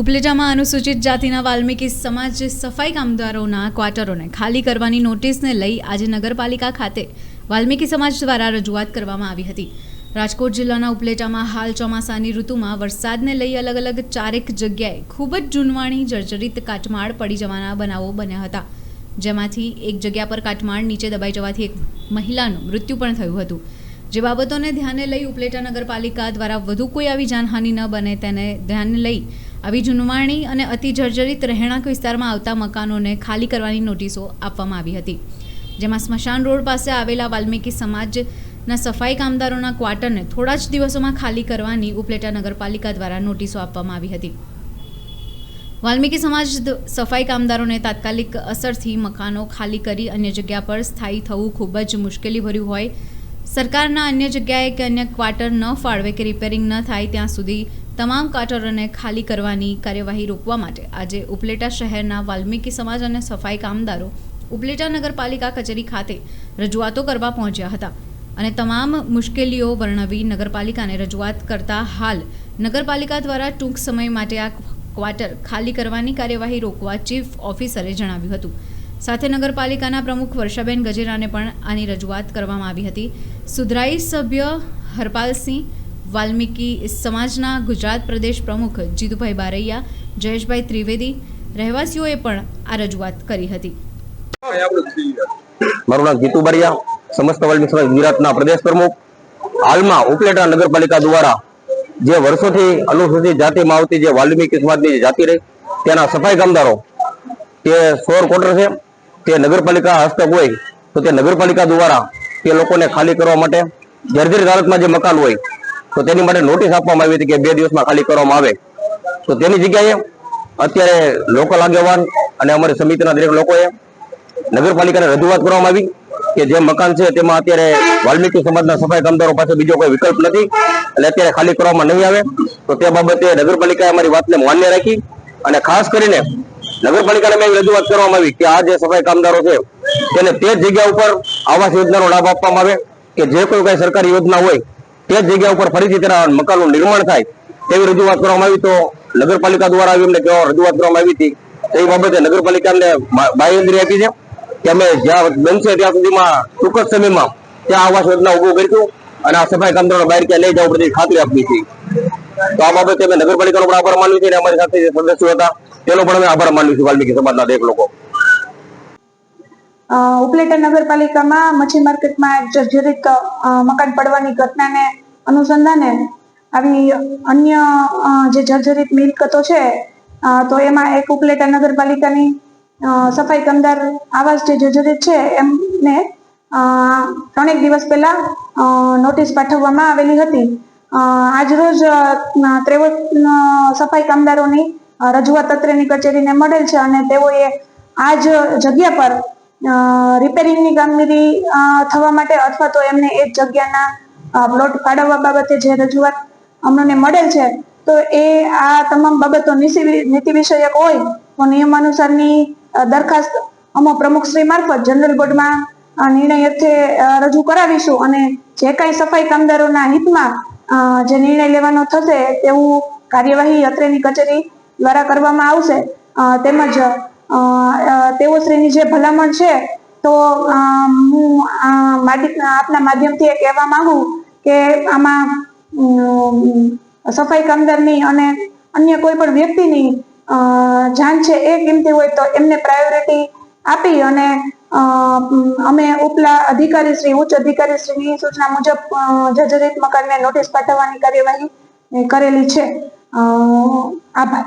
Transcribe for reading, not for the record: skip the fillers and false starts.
ઉપલેટામાં અનુસૂચિત જાતિના વાલ્મીકી સમાજ સફાઈ કામદારોના ક્વાર્ટરોને ખાલી કરવાની નોટિસને લઈ આજે નગરપાલિકા ખાતે વાલ્મીકી સમાજ દ્વારા રજૂઆત કરવામાં આવી હતી। રાજકોટ જિલ્લાના ઉપલેટામાં હાલ ચોમાસાની ઋતુમાં વરસાદને લઈ અલગ અલગ ચારેક જગ્યાએ ખૂબ જ જૂનવાણી જર્જરિત કાટમાળ પડી જવાના બનાવો બન્યા હતા, જેમાંથી એક જગ્યા પર કાટમાળ નીચે દબાઈ જવાથી એક મહિલાનું મૃત્યુ પણ થયું હતું। જે બાબતોને ધ્યાને લઈ ઉપલેટા નગરપાલિકા દ્વારા વધુ કોઈ આવી જાનહાનિ ન બને તેને ધ્યાને લઈ આવી જૂનવાણી અને અતિ જર્જરિત રહેણાંક વિસ્તારમાં આવતા મકાનોને ખાલી કરવાની નોટિસો આપવામાં આવી હતી, જેમાં સ્મશાન રોડ પાસે આવેલા વાલ્મીકી સમાજના સફાઈ કામદારોના ક્વાર્ટરને થોડા જ દિવસોમાં ખાલી કરવાની ઉપલેટા નગરપાલિકા દ્વારા નોટિસો આપવામાં આવી હતી। વાલ્મીકી સમાજ સફાઈ કામદારોને તાત્કાલિક અસરથી મકાનો ખાલી કરી અન્ય જગ્યા પર સ્થાયી થવું ખૂબ જ મુશ્કેલીભર્યું હોય, સરકારના અન્ય જગ્યાએ કે અન્ય ક્વાર્ટર ન ફાળવે કે રિપેરિંગ ન થાય ત્યાં સુધી તમામ ક્વાર્ટરોને ખાલી કરવાની કાર્યવાહી રોકવા માટે આજે ઉપલેટા શહેરના વાલ્મીકી સમાજ અને સફાઈ કામદારો ઉપલેટા નગરપાલિકા કચેરી ખાતે રજૂઆતો કરવા પહોંચ્યા હતા અને તમામ મુશ્કેલીઓ વર્ણવી નગરપાલિકાને રજૂઆત કરતા હાલ નગરપાલિકા દ્વારા ટૂંક સમય માટે આ ક્વાર્ટર ખાલી કરવાની કાર્યવાહી રોકવા ચીફ ઓફિસરે જણાવ્યું હતું। સાથે નગરપાલિકાના પ્રમુખ વર્ષાબેન ગજેરાને પણ આની રજૂઆત કરવામાં આવી હતી। સુધરાઈ સભ્ય હરપાલસિંહ, વાલ્મીકી સમાજના ગુજરાત પ્રદેશ પ્રમુખ જીતુભાઈ બારૈયા, જયેશભાઈ ત્રિવેદી, રહેવાસીઓએ પણ આ રજૂઆત કરી હતી। મારું નામ જીતુ બારૈયા, સમસ્ત વાલ્મીકી સમાજ ગુજરાતના પ્રદેશ પ્રમુખ। હાલમાં ઉપલેટા નગરપાલિકા દ્વારા જે વર્ષોથી અનુસૂચિત જાતિમાં આવતી જે વાલ્મીકી સમાજની જાતિ રહી તેના સફાઈ કામદારો તે 16 ક્વાર્ટર છે, તે નગરપાલિકા હસ્તક હોય તો તે નગરપાલિકા દ્વારા તે લોકોને ખાલી કરવા માટે જર્જરિત હાલતમાં જે મકાન હોય તો તેની માટે નોટિસ આપવામાં આવી હતી કે 2 દિવસમાં ખાલી કરવામાં આવે। તો તેની જગ્યાએ અત્યારે લોકલ આગેવાન અને અમારી સમિતિના દરેક લોકોએ નગરપાલિકાને રજૂઆત કરવામાં આવી કે જે મકાન છે તેમાં અત્યારે વાલ્મીકી સમાજના સફાઈ કામદારો પાસે બીજો કોઈ વિકલ્પ નથી એટલે અત્યારે ખાલી કરવામાં નહીં આવે। તો તે બાબતે નગરપાલિકાએ અમારી વાતને માન્ય રાખી અને ખાસ કરીને નગરપાલિકાને મેં રજૂઆત કરવામાં આવી કે આ જે સફાઈ કામદારો છે તેને તે જ જગ્યા ઉપર આવાસ યોજનાનો લાભ આપવામાં આવે કે જે કોઈ કઈ સરકારી યોજના હોય તે જ જગ્યા ઉપર ફરીથી તેના મકાનનું નિર્માણ થાય તેવી રજૂઆત કરવામાં આવી। તો નગરપાલિકા દ્વારા અમને રજૂઆત કરવામાં આવી હતી તે બાબતે નગરપાલિકાને બાંયધરી આપી છે કે અમે જ્યાં બનશે ત્યાં સુધીમાં ટૂંક જ સમયમાં ત્યાં આવાસ યોજના ઉભું કરીશું અને આ સફાઈ કામદારો બહાર ક્યાં લઈ જવું પડે ખાતરી આપી છે। તો આ બાબતે અમે નગરપાલિકાનો પણ આભાર માન્યું છે અને અમારી સાથે જે સદસ્યો હતા તેનો પણ અમે આભાર માન્યું છે વાલ્મીકી સમાજના દરેક લોકો। ઉપલેટા નગરપાલિકામાં મચ્છી માર્કેટમાં એક જર્જરિત મકાન પડવાની ઘટનાને અનુસંધાને આવી અન્ય જે જર્જરિત મિલકતો છે તો એમાં એક ઉપલેટા નગરપાલિકાની સફાઈ કામદાર આવાસ જે જર્જરિત છે એમને 3 દિવસ પહેલા નોટિસ પાઠવવામાં આવેલી હતી। આજરોજ 63 સફાઈ કામદારોની રજૂઆત અત્રેની કચેરીને મળેલ છે અને તેઓએ આ જ જગ્યા પર રિપેરિંગની કામગીરી થવા માટે અથવા તો એમને એ જગ્યાના પ્લોટ ફાળવવા બાબતે જે રજૂઆત અમને મળેલ છે તો એ આ તમામ બાબતો નીતિ વિષયક હોય તો નિયમાનુસારની દરખાસ્ત અમો પ્રમુખશ્રી મારફત જનરલ બોર્ડમાં નિર્ણય અર્થે રજૂ કરાવીશું અને જે કાંઈ સફાઈ કામદારોના હિતમાં જે નિર્ણય લેવાનો થશે તેવું કાર્યવાહી અત્રેની કચેરી દ્વારા કરવામાં આવશે। તેમજ તેઓશ્રીની જે ભલામણ છે તો હું આપના માધ્યમથી એ કહેવા માંગુ કે આમાં સફાઈ કામદારની અને અન્ય કોઈ પણ વ્યક્તિની જાન છે એ કિંમતી હોય તો એમને પ્રાયોરિટી આપી અને અમે ઉપલા અધિકારીશ્રી ઉચ્ચ અધિકારીશ્રીની સૂચના મુજબ જર્જરિત મકાનને નોટિસ પાઠવવાની કાર્યવાહી કરેલી છે। આભાર।